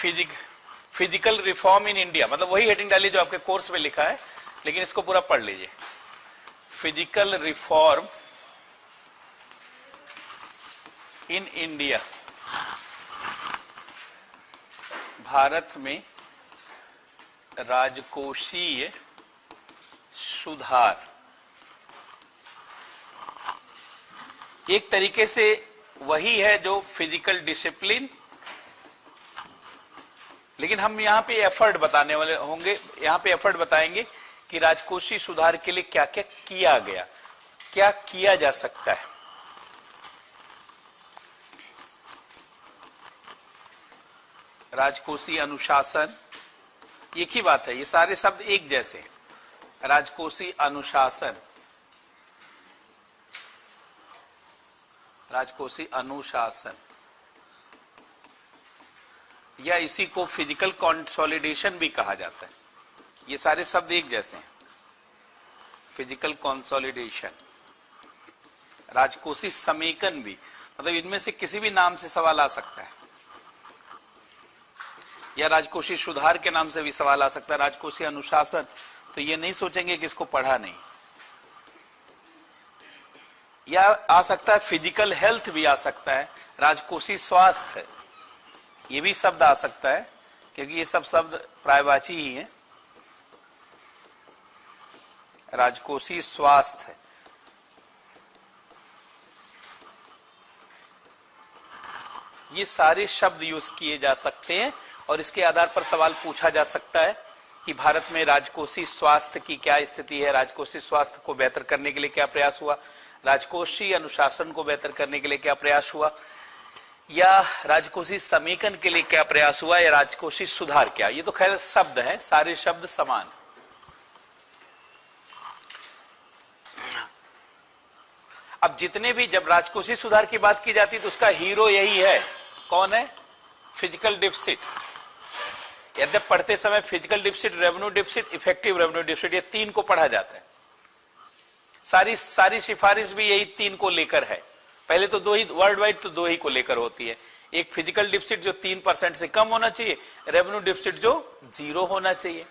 Physical reform in India, मतलब वही heading डालिए जो आपके कोर्स में लिखा है, लेकिन इसको पूरा पढ़ लीजिए। Physical reform in India, Bharat में राजकोषीय सुधार। एक तरीके से वही है जो फिजिकल डिसिप्लिन, लेकिन हम यहां पे एफर्ट बताने वाले होंगे, यहां पे एफर्ट बताएंगे कि राजकोषीय सुधार के लिए क्या क्या किया गया, क्या किया जा सकता है। राजकोषीय अनुशासन, एक ही बात है, ये सारे शब्द एक जैसे हैं। राजकोषीय अनुशासन, राजकोषीय अनुशासन, या इसी को फिजिकल कंसोलिडेशन भी कहा जाता है। ये सारे शब्द एक जैसे हैं। फिजिकल कंसोलिडेशन, राजकोषीय समेकन भी, मतलब इनमें से किसी भी नाम से सवाल आ सकता है, या राजकोषीय सुधार के नाम से भी सवाल आ सकता है। राजकोषीय अनुशासन तो ये नहीं सोचेंगे कि इसको पढ़ा नहीं, या आ सकता है फिजिकल हेल्थ भी आ सकता है, राजकोषीय स्वास्थ्य ये भी शब्द आ सकता है, क्योंकि ये सब शब्द प्रायवाची ही है। राजकोषीय स्वास्थ्य, ये सारे शब्द यूज किए जा सकते हैं और इसके आधार पर सवाल पूछा जा सकता है कि भारत में राजकोषीय स्वास्थ्य की क्या स्थिति है, राजकोषीय स्वास्थ्य को बेहतर करने के लिए क्या प्रयास हुआ, राजकोषीय अनुशासन को बेहतर करने के लिए क्या प्रयास हुआ, या राजकोषीय समेकन के लिए क्या प्रयास हुआ, या राजकोषीय सुधार क्या। ये तो खैर शब्द है, सारे शब्द समान। अब जितने भी, जब राजकोषीय सुधार की बात की जाती है तो उसका हीरो यही है, कौन है? Physical deficit. यद्यप पढ़ते समय physical deficit, revenue deficit, effective revenue deficit, ये तीन को पढ़ा जाता है। सारी सिफारिश भी यही तीन को लेकर है। पहले तो दो ही, वर्ल्ड वाइड तो दो ही को लेकर होती है। एक फिजिकल डिफिसिट जो 3% से कम होना चाहिए, रेवेन्यू डिफिसिट जो 0 होना चाहिए,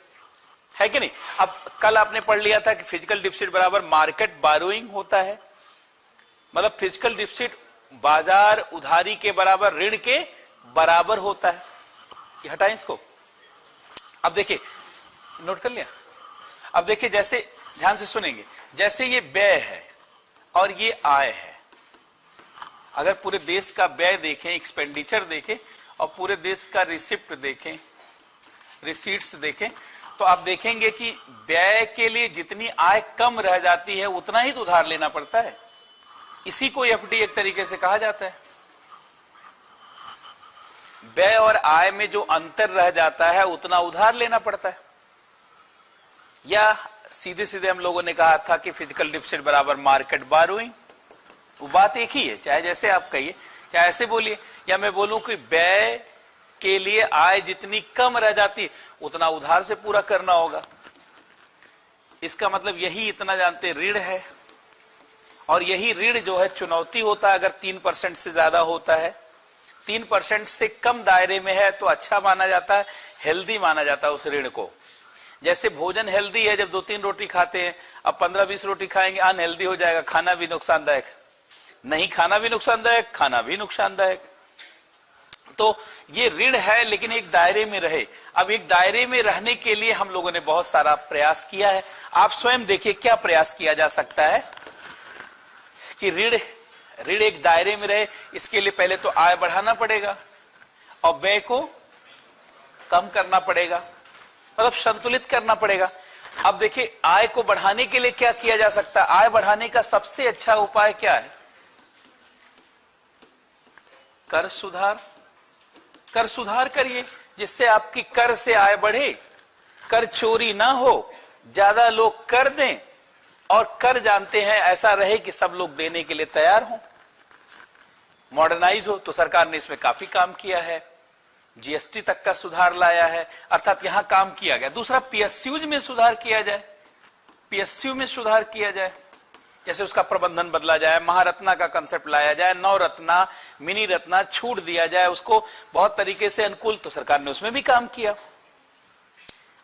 है कि नहीं। अब कल आपने पढ़ लिया था कि फिजिकल डिफिसिट बराबर मार्केट बारोइंग होता है, मतलब फिजिकल डिफिसिट बाजार उधारी के बराबर, ऋण के बराबर होता है। ये हटाएं इसको। अब देखिए, नोट कर लिया। अब देखिए, जैसे ध्यान से सुनेंगे, जैसे ये व्यय है और ये आय है। अगर पूरे देश का व्यय देखें, एक्सपेंडिचर देखें, और पूरे देश का रिसिप्ट देखें, रिसीट्स देखें, तो आप देखेंगे कि व्यय के लिए जितनी आय कम रह जाती है उतना ही तो उधार लेना पड़ता है। इसी को एफडी एक तरीके से कहा जाता है। व्यय और आय में जो अंतर रह जाता है उतना उधार लेना पड़ता है। या सीधे सीधे हम लोगों ने कहा था कि फिजिकल डिफिसिट बराबर मार्केट बारोइंग, वो बात एक ही है, चाहे जैसे आप कहिए, चाहे ऐसे बोलिए, या मैं बोलूं कि व्यय के लिए आय जितनी कम रह जाती है उतना उधार से पूरा करना होगा। इसका मतलब यही, इतना जानते, ऋण है, और यही ऋण जो है चुनौती होता है अगर 3% से ज्यादा होता है। 3% से कम दायरे में है तो अच्छा माना जाता है, हेल्दी माना जाता है उस ऋण को। जैसे भोजन हेल्दी है जब 2-3 रोटी खाते हैं, अब 15-20 रोटी खाएंगे अनहेल्दी हो जाएगा, खाना भी नुकसानदायक, नहीं खाना भी नुकसानदायक, खाना भी नुकसानदायक। तो ये ऋण है लेकिन एक दायरे में रहे। अब एक दायरे में रहने के लिए हम लोगों ने बहुत सारा प्रयास किया है। आप स्वयं देखिए क्या प्रयास किया जा सकता है कि ऋण एक दायरे में रहे। इसके लिए पहले तो आय बढ़ाना पड़ेगा और व्यय को कम करना पड़ेगा, मतलब संतुलित करना पड़ेगा। अब देखिए, आय को बढ़ाने के लिए क्या किया जा सकता है? आय बढ़ाने का सबसे अच्छा उपाय क्या है? कर सुधार। कर सुधार करिए जिससे आपकी कर से आय बढ़े, कर चोरी ना हो, ज्यादा लोग कर दें, और कर जानते हैं ऐसा रहे कि सब लोग देने के लिए तैयार हों, मॉडर्नाइज हो। तो सरकार ने इसमें काफी काम किया है, जीएसटी तक का सुधार लाया है, अर्थात यहां काम किया गया। दूसरा, पीएसयूज में सुधार किया जाए, पीएसयू में सुधार किया जाए। जैसे उसका प्रबंधन बदला जाए, महारत्ना का कंसेप्ट लाया जाए, नवरत्ना, मिनी रत्ना छूट दिया जाए उसको बहुत तरीके से अनुकूल, तो सरकार ने उसमें भी काम किया।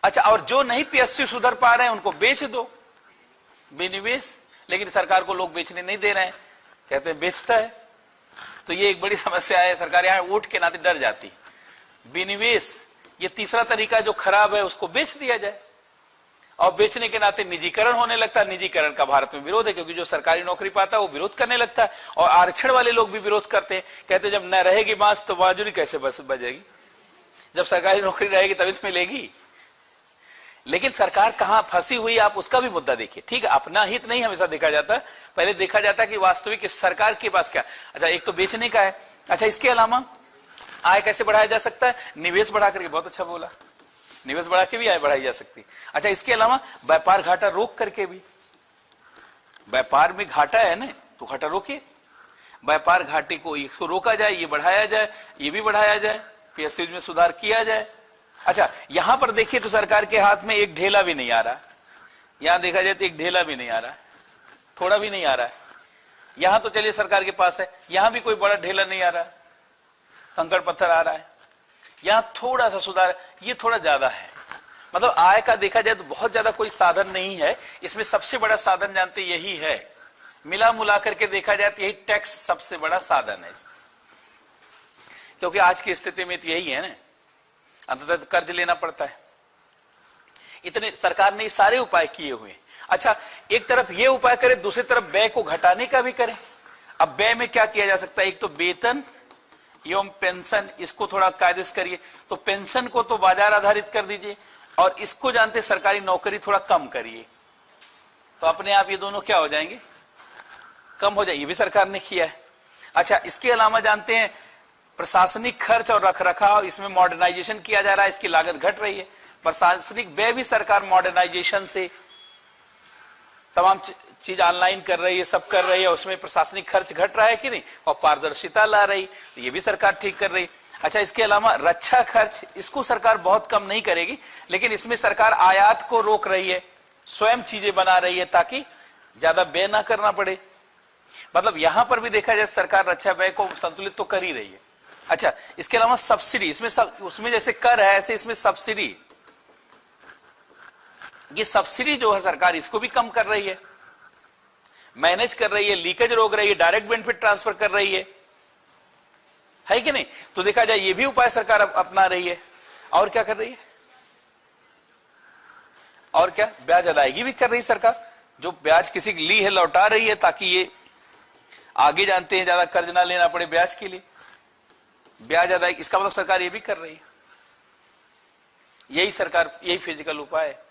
अच्छा, और जो नहीं पीएसयू सुधर पा रहे हैं उनको बेच दो, विनिवेश, लेकिन सरकार को लोग बेचने नहीं दे रहे हैं, कहते हैं बेचता है। तो ये एक बड़ी समस्या है, सरकार यहां वोट के नाते डर जाती। विनिवेश, ये तीसरा तरीका जो खराब है उसको बेच दिया जाए, और बेचने के नाते निजीकरण होने लगता है। निजीकरण का भारत में विरोध है, क्योंकि जो सरकारी नौकरी पाता है वो विरोध करने लगता है, और आरक्षण वाले लोग भी विरोध करते हैं, कहते हैं जब न रहेगी बांस तो बांजुरी कैसे बजेगी, जब सरकारी नौकरी रहेगी तभी तो मिलेगी। लेकिन सरकार कहां फंसी हुई, आप उसका भी मुद्दा देखिए। ठीक है, अपना हित नहीं हमेशा देखा जाता है, पहले देखा जाता है कि वास्तविक सरकार के पास क्या। अच्छा, एक तो बेचने का है। अच्छा, इसके अलावा आय कैसे बढ़ाया जा सकता है? निवेश बढ़ा करके, बहुत अच्छा बोला, निवेश बढ़ा के भी आय बढ़ाई जा सकती है। अच्छा, इसके अलावा व्यापार घाटा रोक करके भी, व्यापार में घाटा है ना, तो घाटा रोकिए, व्यापार घाटे को इसको रोका जाए, ये बढ़ाया जाए, ये भी बढ़ाया जाए, पीएसयू में सुधार किया जाए। अच्छा, यहां पर देखिए तो सरकार के हाथ में एक ढेला भी नहीं आ रहा, यहां देखा जाए तो एक ढेला भी नहीं आ रहा है, थोड़ा भी नहीं आ रहा है। यहां तो चलिए सरकार के पास है, यहां भी कोई बड़ा ढेला नहीं आ रहा है, कंकड़ पत्थर आ रहा है। यहां थोड़ा सा सुधार, ये थोड़ा ज्यादा है। मतलब आय का देखा जाए तो बहुत ज्यादा कोई साधन नहीं है, इसमें सबसे बड़ा साधन जानते यही है, मिला मुला करके देखा जाए तो यही टैक्स सबसे बड़ा साधन है, क्योंकि आज की स्थिति में तो यही है ना, अंततः कर्ज लेना पड़ता है। इतने सरकार ने सारे उपाय किए हुए। अच्छा, एक तरफ ये उपाय करे, दूसरी तरफ व्यय को घटाने का भी करें। अब व्यय में क्या किया जा सकता है? एक तो वेतन एवं पेंशन, इसको थोड़ा कायदेस करिए, तो पेंशन को तो बाजार आधारित कर दीजिए, और इसको जानते सरकारी नौकरी थोड़ा कम करिए, तो अपने आप ये दोनों क्या हो जाएंगे, कम हो जाए। ये भी सरकार ने किया है। अच्छा, इसके अलावा जानते हैं प्रशासनिक खर्च और रखरखाव, इसमें मॉडर्नाइजेशन किया जा रहा है, इसकी लागत घट रही है। प्रशासनिक व्यय भी सरकार मॉडर्नाइजेशन से तमाम चीज ऑनलाइन कर रही है, सब कर रही है, उसमें प्रशासनिक खर्च घट रहा है कि नहीं, और पारदर्शिता ला रही, तो ये भी सरकार ठीक कर रही। अच्छा, इसके अलावा रक्षा खर्च, इसको सरकार बहुत कम नहीं करेगी, लेकिन इसमें सरकार आयात को रोक रही है, स्वयं चीजें बना रही है ताकि ज्यादा व्यय ना करना पड़े। मतलब यहां पर भी देखा जाए सरकार रक्षा व्यय को संतुलित तो कर ही रही है। अच्छा, इसके अलावा सब्सिडी, इसमें उसमें जैसे कर है ऐसे इसमें सब्सिडी, ये सब्सिडी जो है सरकार इसको भी कम कर रही है, मैनेज कर रही है, लीकेज रोक रही है, डायरेक्ट बेनिफिट ट्रांसफर कर रही है कि नहीं? तो देखा जाए ये भी उपाय सरकार अपना रही है। और क्या कर रही है? और क्या, ब्याज अदायगी भी कर रही है सरकार, जो ब्याज किसी की ली है लौटा रही है, ताकि ये आगे जानते हैं ज्यादा कर्ज ना लेना पड़े ब्याज के लिए, ब्याज अदायगी, इसका मतलब सरकार ये भी कर रही है। यही सरकार, यही फिजिकल उपाय है।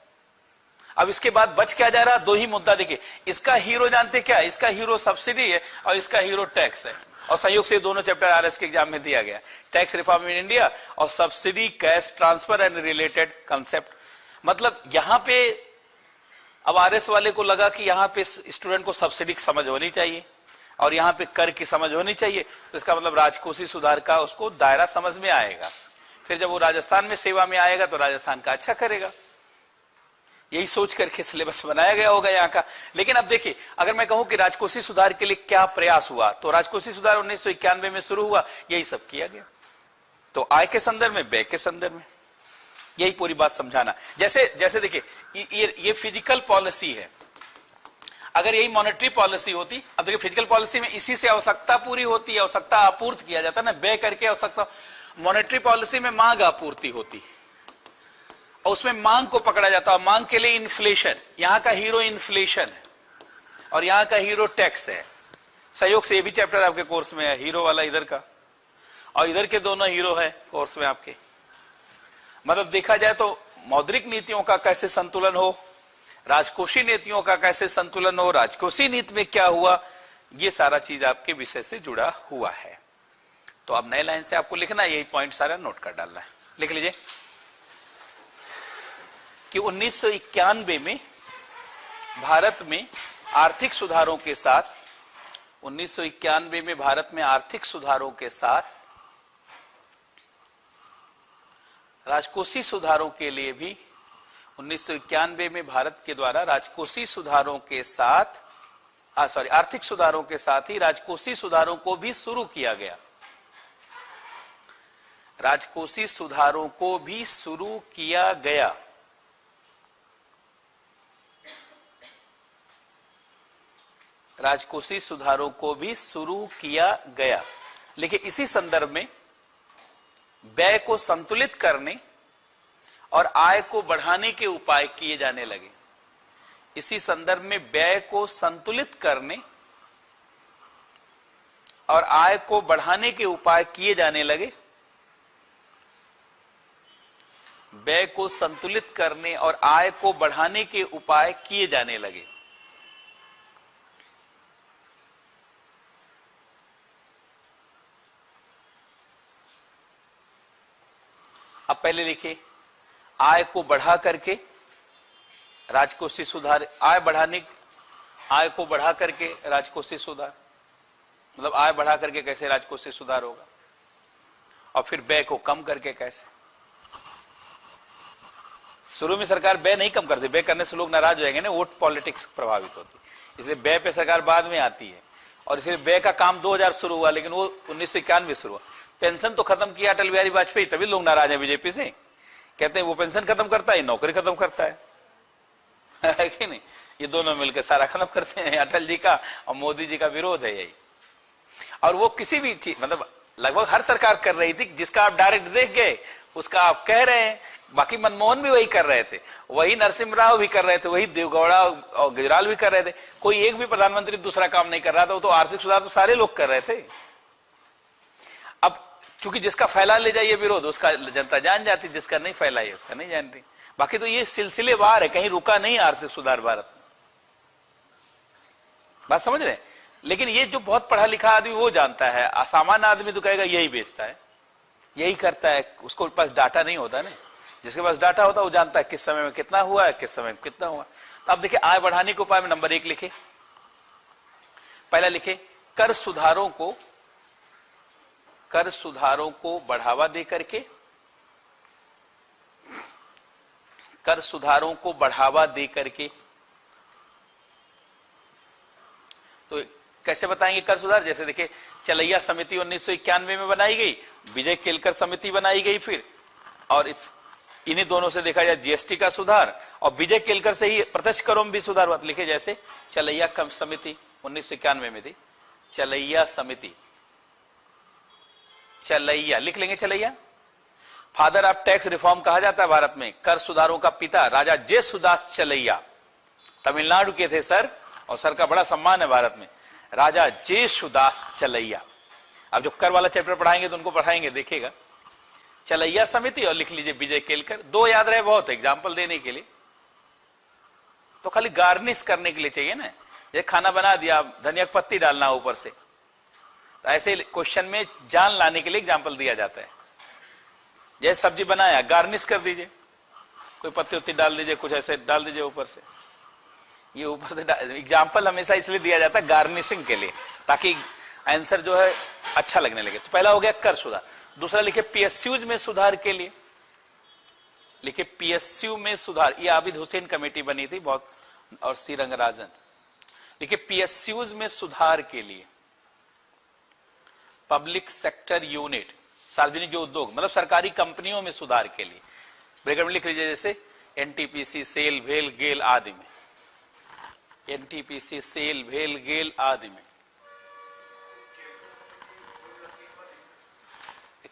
अब इसके बाद बच क्या जा रहा? दो ही मुद्दा देखिए, इसका हीरो जानते क्या है? इसका हीरो सब्सिडी है और इसका हीरो टैक्स है, और संयोग से दोनों चैप्टर आरएस के एग्जाम में दिया गया, टैक्स रिफॉर्म इन इंडिया और subsidy cash transfer and related concept. मतलब यहां पे अब आरएस वाले को लगा कि यहां पे स्टूडेंट को सब्सिडी की समझ होनी चाहिए और यहां पे कर की समझ होनी चाहिए, तो इसका मतलब राजकोषीय सुधार का उसको दायरा समझ में आएगा। फिर जब वो राजस्थान में सेवा में आएगा तो राजस्थान का अच्छा करेगा, यही सोच करके सिलेबस बनाया गया होगा यहाँ का। लेकिन अब देखिए, अगर मैं कहूं कि राजकोषीय सुधार के लिए क्या प्रयास हुआ, तो राजकोषीय सुधार 1991 में शुरू हुआ, यही सब किया गया। तो आय के संदर्भ में, व्यय के संदर्भ में, यही पूरी बात समझाना। जैसे देखिए, ये फिजिकल पॉलिसी है, अगर यही मॉनेटरी पॉलिसी होती, अब देखिए फिजिकल पॉलिसी में इसी से आवश्यकता पूरी होती है, आवश्यकता आपूर्ति किया जाता है ना, व्यय करके आवश्यकता। मॉनेटरी पॉलिसी में मांग आपूर्ति होती और उसमें मांग को पकड़ा जाता है, मांग के लिए इन्फ्लेशन, यहां का हीरो इन्फ्लेशन है और यहां का हीरो टैक्स है। सहयोग से ये भी चैप्टर आपके कोर्स में है, हीरो वाला इधर का और इधर के दोनों हीरो है कोर्स में आपके। मतलब देखा जाए तो मौद्रिक नीतियों का कैसे संतुलन हो, राजकोषीय नीतियों का कैसे संतुलन हो, राजकोषीय नीति में क्या हुआ, ये सारा चीज आपके विषय से जुड़ा हुआ है। तो अब नए लाइन से आपको लिखना, यही पॉइंट सारा नोट कर डालना है। लिख लीजिए कि 1991 में भारत में आर्थिक सुधारों के साथ, 1991 में भारत में आर्थिक सुधारों के साथ राजकोषीय सुधारों के लिए भी 1991 में भारत के द्वारा राजकोषीय सुधारों के साथ आर्थिक सुधारों के साथ ही राजकोषीय सुधारों को भी शुरू किया गया। राजकोषीय सुधारों को भी शुरू किया गया। राजकोषीय सुधारों को भी शुरू किया गया। लेकिन इसी संदर्भ में व्यय को संतुलित करने और आय को बढ़ाने के उपाय किए जाने लगे। इसी संदर्भ में व्यय को संतुलित करने और आय को बढ़ाने के उपाय किए जाने लगे। व्यय को संतुलित करने और आय को बढ़ाने के उपाय किए जाने लगे। अब पहले लिखिए, आय को बढ़ा करके राजकोषीय सुधार, आय को बढ़ा करके राजकोषीय सुधार, मतलब आय बढ़ा करके कैसे राजकोषीय सुधार होगा, और फिर व्यय को कम करके कैसे। शुरू में सरकार व्यय नहीं कम करती, व्यय करने से लोग नाराज हो जाएंगे ना, वोट पॉलिटिक्स प्रभावित होती, इसलिए व्यय पे सरकार बाद में आती है। और इसलिए व्यय का काम 2000 शुरू हुआ, लेकिन वो 1991 शुरू हुआ। पेंशन तो खत्म किया अटल बिहारी वाजपेयी, तभी लोग नाराज हैं बीजेपी से, कहते हैं वो पेंशन खत्म करता है, नौकरी खत्म करता है कि नहीं। ये दोनों मिलकर सारा खत्म करते हैं। अटल जी का और मोदी जी का विरोध है यही। और वो किसी भी चीज, मतलब लगभग हर सरकार कर रही थी, जिसका आप डायरेक्ट देख गए उसका आप कह रहे हैं। बाकी मनमोहन भी वही कर रहे थे, वही नरसिम्हा राव भी कर रहे थे, वही देवगौड़ा और गुजराल भी कर रहे थे। कोई एक भी प्रधानमंत्री दूसरा काम नहीं कर रहा था। वो तो आर्थिक सुधार तो सारे लोग कर रहे थे। अब चूंकि जिसका फैला ले जाइए विरोध, उसका जनता जान जाती, जिसका नहीं फैलाइए उसका नहीं जानती। बाकी तो ये सिलसिलेवार है, कहीं रुका नहीं आर्थिक सुधार भारत में। बात समझ रहे हैं। लेकिन ये जो बहुत पढ़ा लिखा आदमी वो जानता है, सामान्य आदमी तो कहेगा यही बेचता है, यही करता है, उसको पास डाटा नहीं होता ना। जिसके पास डाटा होता है वो जानता है किस समय में कितना हुआ है, किस समय में कितना हुआ। तो आप देखिए, आय बढ़ाने के उपाय में नंबर 1 लिखे। पहला लिखे, कर सुधारों को बढ़ावा दे करके, कर सुधारों को बढ़ावा दे करके। तो कैसे बताएंगे कर सुधार? जैसे देखिए, चलैया समिति 1991 में बनाई गई, विजय केलकर समिति बनाई गई फिर, और इन्हीं दोनों से देखा जाए जीएसटी का सुधार, और विजय केलकर से ही प्रत्यक्ष करों में भी सुधार हुआ। लिखे जैसे चलैया समिति 1991 में थी, चलैया समिति, चलैया लिख लेंगे। चलैया फादर ऑफ टैक्स रिफॉर्म कहा जाता है भारत में। कर सुधारों का पिता राजा जेसुदास चलैया तमिलनाडु के थे सर, और सर का बड़ा सम्मान है भारत में, राजा जेसुदास चलैया। अब जो कर वाला चैप्टर पढ़ाएंगे तो उनको पढ़ाएंगे, देखिएगा। चलैया समिति और लिख लीजिए विजय केलकर। 2 याद रहे बहुत, एग्जाम्पल देने के लिए, तो खाली गार्निश करने के लिए चाहिए ना। ये खाना बना दिया, धनिया पत्ती डालना ऊपर से, तो ऐसे क्वेश्चन में जान लाने के लिए एग्जाम्पल दिया जाता है। जैसे सब्जी बनाया, गार्निश कर दीजिए, कोई पत्ती उत्ती डाल दीजिए, कुछ ऐसे डाल दीजिए ऊपर से। ये ऊपर से एग्जाम्पल हमेशा इसलिए दिया जाता है गार्निशिंग के लिए, ताकि आंसर जो है अच्छा लगने लगे। तो पहला हो गया कर सुधार। दूसरा लिखे पीएसयूज में सुधार के लिए। लिखे पीएसयू में सुधार, ये आबिद हुसैन कमेटी बनी थी बहुत, और सी रंगराजन। लिखे पीएसयूज में सुधार के लिए, पब्लिक सेक्टर यूनिट, सार्वजनिक जो उद्योग, मतलब सरकारी कंपनियों में सुधार के लिए। ब्रैकेट में लिख लीजिए, जैसे एनटीपीसी, सेल, भेल, गेल आदि में। एनटीपीसी, सेल, भेल, गेल आदि में।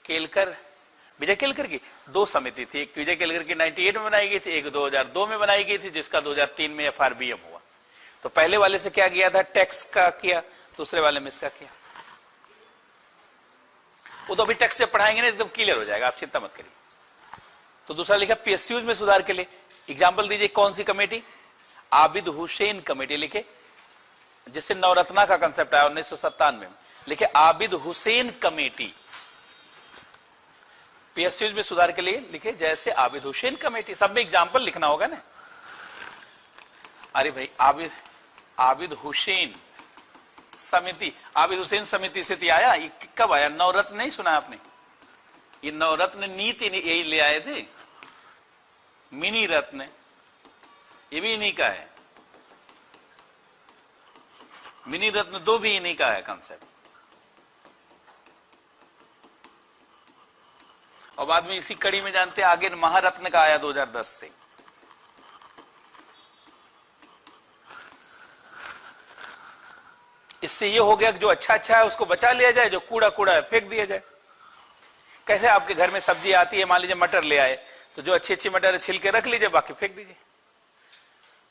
केलकर, विजय केलकर की 2 समिति थी। एक विजय केलकर की 98 में बनाई गई थी, एक 2002 में बनाई गई थी, जिसका 2003 में एफआरबीएम हुआ। तो पहले वाले से क्या किया था, टैक्स का किया, दूसरे वाले में इसका किया। वो तो अभी टैक्स से पढ़ाएंगे ना, एकदम क्लियर हो जाएगा, आप चिंता मत करिए। तो दूसरा लिखा पीएसयूज में सुधार के लिए। एग्जाम्पल दीजिए, कौन सी कमेटी? आबिद हुसैन कमेटी। लिखे जिससे नवरत्ना का कंसेप्ट आया 1997 में। लिखे आबिद हुसैन कमेटी पीएसयूज में सुधार के लिए। लिखे जैसे आबिद हुसैन कमेटी, सब में एग्जाम्पल लिखना होगा ना। अरे भाई, आबिद हुसैन समिति, आबिद हुसैन समिति से तो आया। ये कब आया? नवरत्न नहीं सुना आपने? ये नवरत्न नीति यही ले आए थे। मिनी रत्न ये भी इन्हीं का है। मिनी रत्न 2 भी इन्हीं का है कंसेप्ट। और बाद में इसी कड़ी में जानते हैं आगे महारत्न का आया 2010 से। इससे ये हो गया कि जो अच्छा अच्छा है उसको बचा लिया जाए, जो कूड़ा कूड़ा है फेंक दिया जाए। कैसे आपके घर में सब्जी आती है, मान लीजिए मटर ले आए, तो जो अच्छी अच्छी मटर छिल के रख लीजिए, बाकी फेंक दीजिए।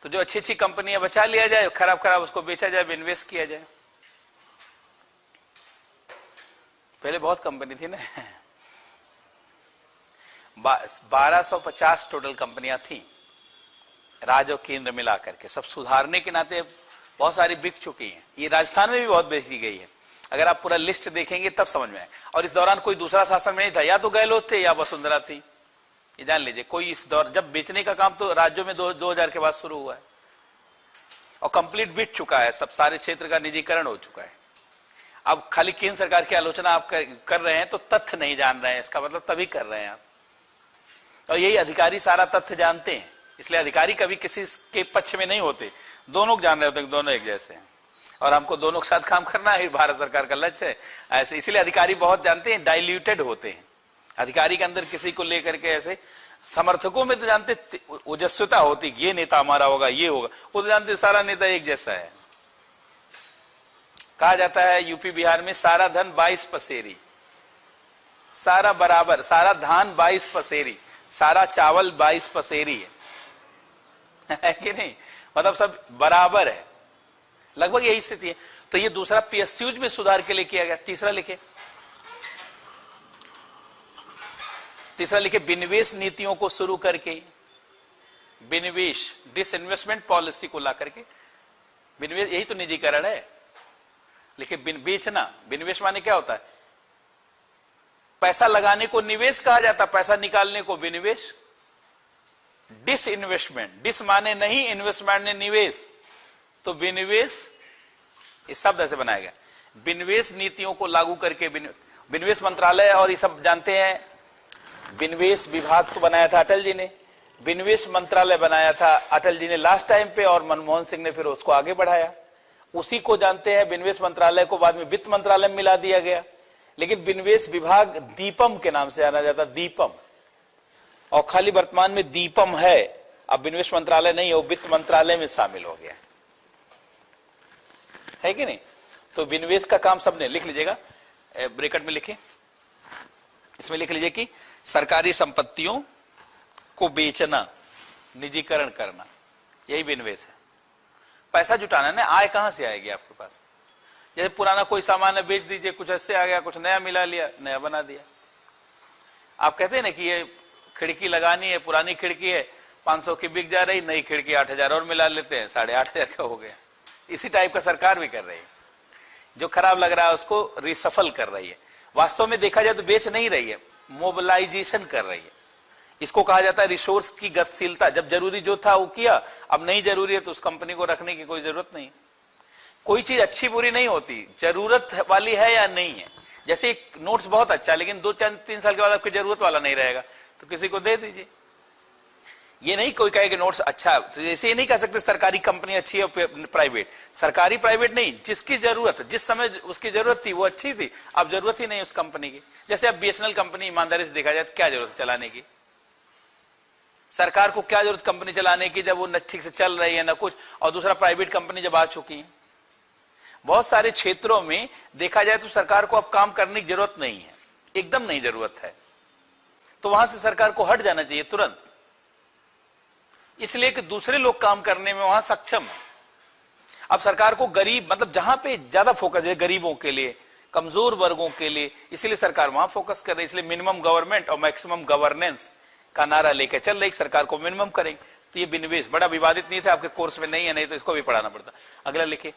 तो जो अच्छी अच्छी कंपनियां बचा लिया जाए, खराब खराब उसको बेचा जाए, इन्वेस्ट किया जाए। पहले बहुत कंपनी थी ना, 1250 टोटल कंपनियां थी राज्य और केंद्र मिला करके। सब सुधारने के नाते बहुत सारी बिक चुकी हैं। ये राजस्थान में भी बहुत बेची गई है, अगर आप पूरा लिस्ट देखेंगे तब समझ में आए। और इस दौरान कोई दूसरा शासन में नहीं था, या तो गहलोत थे या वसुंधरा थी, ये जान लीजिए। कोई इस दौर जब बेचने का काम तो राज्यों में 2000 के बाद शुरू हुआ है और कंप्लीट बिक चुका है, सब सारे क्षेत्र का निजीकरण हो चुका है। अब खाली केंद्र सरकार की आलोचना आप कर रहे हैं तो तथ्य नहीं जान रहे हैं, इसका मतलब तभी कर रहे हैं आप। और यही अधिकारी सारा तथ्य जानते हैं, इसलिए अधिकारी कभी किसी के पक्ष में नहीं होते, दोनों जान रहे होते हैं, दोनों एक जैसे हैं और हमको दोनों के साथ काम करना है, भारत सरकार का लक्ष्य है ऐसे। इसलिए अधिकारी बहुत जानते हैं, डाइल्यूटेड होते हैं अधिकारी के अंदर। किसी को लेकर के ऐसे समर्थकों में तो जानते ओजस्विता होती, ये नेता हमारा होगा, ये होगा, वो तो जानते सारा नेता एक जैसा है। कहा जाता है यूपी बिहार में सारा धन 22 पसेरी, सारा बराबर, सारा धान 22 पसेरी, सारा चावल 22 पसेरी है कि नहीं, मतलब सब बराबर है, लगभग यही स्थिति है। तो ये दूसरा पीएसयूज में सुधार के लिए किया गया। तीसरा लिखे विनिवेश नीतियों को शुरू करके, विनिवेश डिसइन्वेस्टमेंट पॉलिसी को ला करके, विनिवेश यही तो निजीकरण है। लेकिन बेचना, विनिवेश माने क्या होता है, पैसा लगाने को निवेश कहा जाता, पैसा निकालने को विनिवेश। डिसइन्वेस्टमेंट, डिस माने नहीं, इन्वेस्टमेंट ने निवेश, तो विनिवेश इस शब्द ऐसे बनाया गया। विनिवेश नीतियों को लागू करके, विनिवेश मंत्रालय और ये सब जानते हैं, विनिवेश विभाग तो बनाया था अटल जी ने, विनिवेश मंत्रालय बनाया था अटल जी ने लास्ट टाइम पे, और मनमोहन सिंह ने फिर उसको आगे बढ़ाया। उसी को जानते हैं विनिवेश मंत्रालय को बाद में वित्त मंत्रालय में मिला दिया गया। लेकिन विनिवेश विभाग दीपम के नाम से जाना जाता, दीपम, और खाली वर्तमान में दीपम है, अब विनिवेश मंत्रालय नहीं है, वो वित्त मंत्रालय में शामिल हो गया है कि नहीं। तो विनिवेश का काम सबने लिख लीजिएगा, ब्रैकेट में लिखे, इसमें लिख लीजिए कि सरकारी संपत्तियों को बेचना, निजीकरण करना, यही विनिवेश है। पैसा जुटाना ना, आय कहां से आएगी आपके पास। जैसे पुराना कोई सामान है बेच दीजिए, कुछ ऐसे आ गया, कुछ नया मिला लिया, नया बना दिया। आप कहते हैं ना कि ये खिड़की लगानी है, पुरानी खिड़की है 500 की बिक जा रही, नई खिड़की 8000 और मिला लेते हैं, 8500 का हो गया। इसी टाइप का सरकार भी कर रही है, जो खराब लग रहा है उसको रिसफल कर रही है। वास्तव में देखा जाए तो बेच नहीं रही है, मोबिलाइजेशन कर रही है। इसको कहा जाता है रिसोर्स की गतिशीलता। जब जरूरी जो था वो किया, अब नहीं जरूरी है तो उस कंपनी को रखने की कोई जरूरत नहीं। कोई चीज अच्छी बुरी नहीं होती, जरूरत वाली है या नहीं है। जैसे एक नोट्स बहुत अच्छा है, लेकिन 2-3 साल के बाद आपकी जरूरत वाला नहीं रहेगा, तो किसी को दे दीजिए। ये नहीं कोई कहे कि नोट्स अच्छा है, तो जैसे ये नहीं कह सकते सरकारी कंपनी अच्छी है प्राइवेट। सरकारी प्राइवेट नहीं, जिसकी जरूरत, जिस समय उसकी जरूरत थी वो अच्छी थी, अब जरूरत ही नहीं उस कंपनी की। जैसे अब बीएसएनएल कंपनी, ईमानदारी से देखा जाए तो क्या जरूरत है चलाने की, सरकार को क्या जरूरत कंपनी चलाने की जब वो न ठीक से चल रही है ना कुछ, और दूसरा प्राइवेट कंपनी जब आ चुकी है। बहुत सारे क्षेत्रों में देखा जाए तो सरकार को अब काम करने की जरूरत नहीं है, एकदम नहीं जरूरत है, तो वहां से सरकार को हट जाना चाहिए तुरंत, इसलिए कि दूसरे लोग काम करने में वहां सक्षम है। अब सरकार को गरीब, मतलब जहां पे ज्यादा फोकस है गरीबों के लिए, कमजोर वर्गों के लिए, इसलिए सरकार वहां फोकस कर रही है। इसलिए मिनिमम गवर्नमेंट और मैक्सिमम गवर्नेंस का नारा लेकर चल रही, सरकार को मिनिमम करेंगे। तो ये विनिवेश बड़ा विवादित नहीं था, आपके कोर्स में नहीं है, नहीं तो इसको भी पढ़ाना पड़ता। अगला लिखे,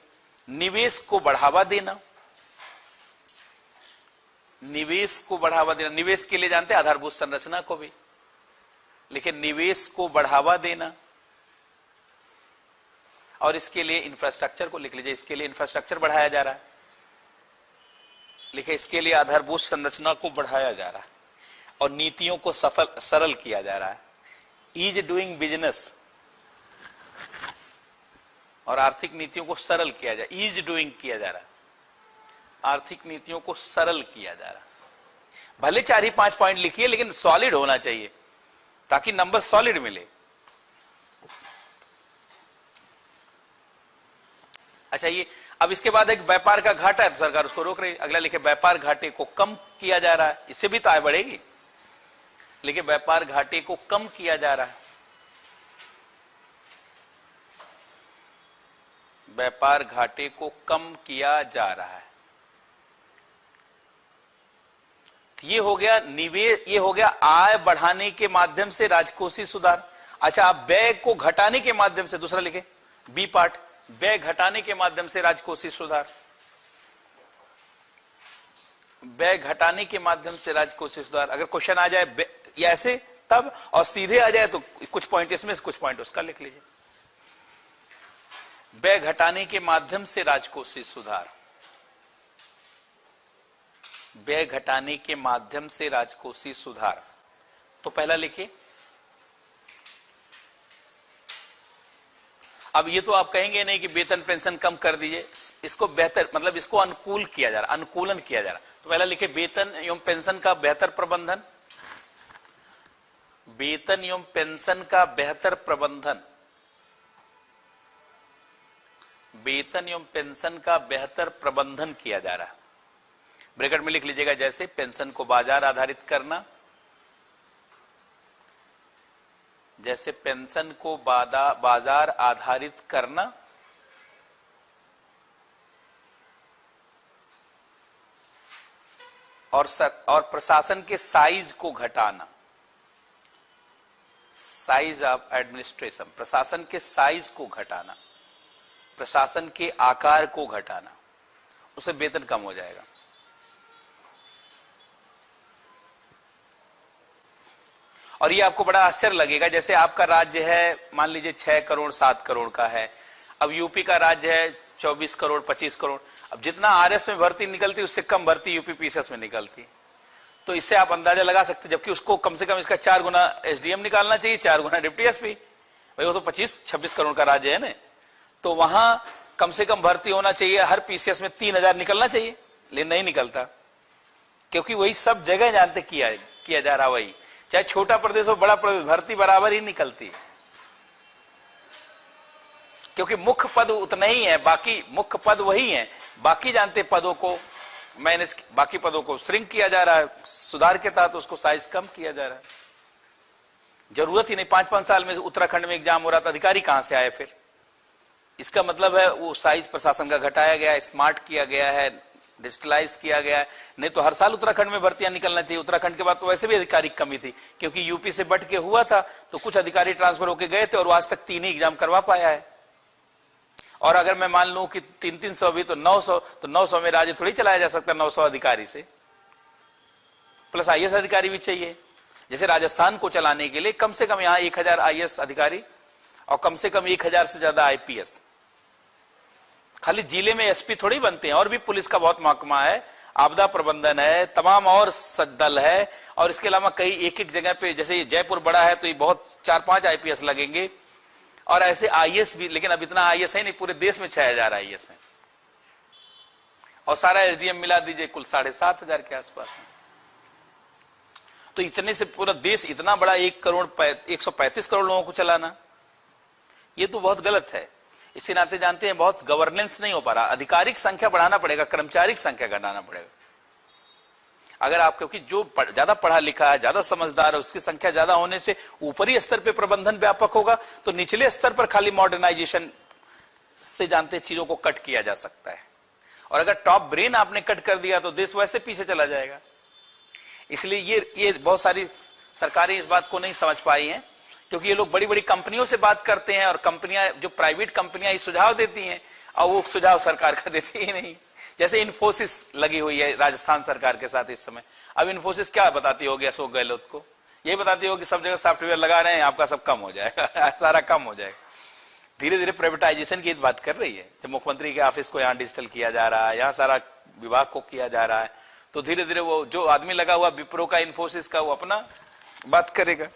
निवेश को बढ़ावा देना। निवेश को बढ़ावा देना, निवेश के लिए जानते हैं आधारभूत संरचना को भी, लेकिन निवेश को बढ़ावा देना, और इसके लिए इंफ्रास्ट्रक्चर को लिख लीजिए, इसके लिए इंफ्रास्ट्रक्चर बढ़ाया जा रहा है। लिखे, इसके लिए आधारभूत संरचना को बढ़ाया जा रहा है और नीतियों को सरल किया जा रहा है। ईज डूइंग बिजनेस, और आर्थिक नीतियों को सरल किया जाए, ईज डूइंग किया जा रहा है, आर्थिक नीतियों को सरल किया जा रहा है। भले 4 ही 5 पॉइंट लिखिए लेकिन सॉलिड होना चाहिए ताकि नंबर सॉलिड मिले। अच्छा, ये अब इसके बाद एक व्यापार का घाटा है तो सरकार उसको रोक रही है। अगला लिखे व्यापार घाटे को कम किया जा रहा है, इससे भी तो आय बढ़ेगी। लेकिन व्यापार घाटे को कम किया जा रहा है, व्यापार घाटे को कम किया जा रहा है। ये हो गया निवेश, ये हो गया आय बढ़ाने के माध्यम से राजकोषीय सुधार। अच्छा, आप व्यय को घटाने के माध्यम से, दूसरा लिखे बी पार्ट, व्यय घटाने के माध्यम से राजकोषीय सुधार, व्यय घटाने के माध्यम से राजकोषीय सुधार। अगर क्वेश्चन आ जाए या ऐसे तब, और सीधे आ जाए तो कुछ पॉइंट इसमें से कुछ पॉइंट उसका लिख लीजिए। व्यय घटाने के माध्यम से राजकोषीय सुधार, व्यय घटाने के माध्यम से राजकोषीय सुधार। तो पहला लिखिए। अब ये तो आप कहेंगे नहीं कि वेतन पेंशन कम कर दीजिए, इसको बेहतर, मतलब इसको अनुकूल किया जा रहा, अनुकूलन किया जा रहा। तो पहला लिखिए वेतन एवं पेंशन का बेहतर प्रबंधन, वेतन एवं पेंशन का बेहतर प्रबंधन, वेतन एवं पेंशन का बेहतर प्रबंधन किया जा रहा है। ब्रैकेट में लिख लीजिएगा, जैसे पेंशन को बाजार आधारित करना, जैसे पेंशन को बाजार आधारित करना, और प्रशासन के साइज को घटाना, साइज ऑफ एडमिनिस्ट्रेशन, प्रशासन के साइज को घटाना, प्रशासन के आकार को घटाना, उससे वेतन कम हो जाएगा। और ये आपको बड़ा आश्चर्य लगेगा, जैसे आपका राज्य है मान लीजिए 6 करोड़ 7 करोड़ का है, अब यूपी का राज्य है 24 करोड़ 25 करोड़, अब जितना आरएस में भर्ती निकलती उससे कम भर्ती यूपी पीसीएस में निकलती। तो इससे आप अंदाजा लगा सकते, जबकि उसको कम से कम इसका 4 गुना एसडीएम निकालना चाहिए, 4 गुना डिप्टी एसपी। भाई वो तो 25-26 करोड़ का राज्य है ना, तो वहां कम से कम भर्ती होना चाहिए, हर पीसीएस में 3000 निकलना चाहिए, लेकिन नहीं निकलता, क्योंकि वही सब जगह जानते किया जा रहा, वही चाहे छोटा प्रदेश हो बड़ा प्रदेश, भर्ती बराबर ही निकलती है, क्योंकि मुख्य पद उतने ही है, बाकी मुख्य पद वही है, बाकी जानते पदों को मैनेज, बाकी पदों को श्रिंक किया जा रहा है, सुधार के तहत उसको साइज कम किया जा रहा है। जरूरत ही नहीं, 5-5 साल में उत्तराखंड में एग्जाम हो रहा था, अधिकारी कहां से आए फिर? इसका मतलब है वो साइज प्रशासन का घटाया गया, स्मार्ट किया गया है, डिजिटलाइज किया गया है। नहीं तो हर साल उत्तराखंड में भर्तियां निकलना चाहिए। उत्तराखंड के बाद तो वैसे भी अधिकारी की कमी थी, क्योंकि यूपी से बट के हुआ था, तो कुछ अधिकारी ट्रांसफर होके गए थे और आज तक 3 ही एग्जाम करवा पाया है। और अगर मैं मान लूं कि 300-300 भी तो 900, तो 900 में राज्य थोड़ी चलाया जा सकता, 900 अधिकारी से, प्लस आईएएस अधिकारी भी चाहिए। जैसे राजस्थान को चलाने के लिए कम से कम यहाँ 1000 आईएएस अधिकारी और कम से कम 1000 से ज्यादा आईपीएस। खाली जिले में एसपी थोड़ी बनते हैं, और भी पुलिस का बहुत महकमा है, आपदा प्रबंधन है, तमाम और दल है, और इसके अलावा कई एक जगह पे, जैसे ये जयपुर बड़ा है तो ये बहुत 4-5 आईपीएस लगेंगे, और ऐसे आईएएस भी। लेकिन अब इतना आईएएस है नहीं, पूरे देश में 6000 आईएएस है, और सारा एसडीएम मिला दीजिए कुल 7500 के आसपास है। तो इतने से पूरा देश इतना बड़ा 135 करोड़ लोगों को चलाना, ये तो बहुत गलत है। इसी नाते जानते हैं बहुत गवर्नेंस नहीं हो पा रहा, आधिकारिक संख्या बढ़ाना पड़ेगा, कर्मचारी की संख्या घटाना पड़ेगा। अगर आप, क्योंकि जो ज्यादा पढ़ा लिखा है, ज्यादा समझदार है, उसकी संख्या ज्यादा होने से ऊपरी स्तर पे प्रबंधन व्यापक होगा, तो निचले स्तर पर खाली मॉडर्नाइजेशन से जानते चीजों को कट किया जा सकता है। और अगर टॉप ब्रेन आपने कट कर दिया तो देश वैसे पीछे चला जाएगा। इसलिए ये बहुत सारी सरकारें इस बात को नहीं समझ पाई हैं, क्योंकि ये लोग बड़ी बड़ी कंपनियों से बात करते हैं, और कंपनियां, जो प्राइवेट कंपनियां ही सुझाव देती हैं, और वो सुझाव सरकार का देती ही नहीं। जैसे इन्फोसिस लगी हुई है राजस्थान सरकार के साथ इस समय। अब इन्फोसिस क्या बताती होगी अशोक गहलोत को? ये बताती होगी सब जगह सॉफ्टवेयर लगा रहे हैं, आपका सब कम हो जाएगा सारा कम हो जाएगा। धीरे धीरे प्राइवेटाइजेशन की बात कर रही है। जब मुख्यमंत्री के ऑफिस को यहाँ डिजिटल किया जा रहा है, यहाँ सारा विभाग को किया जा रहा है, तो धीरे धीरे वो जो आदमी लगा हुआ विप्रो का, इन्फोसिस का, वो अपना बात करेगा,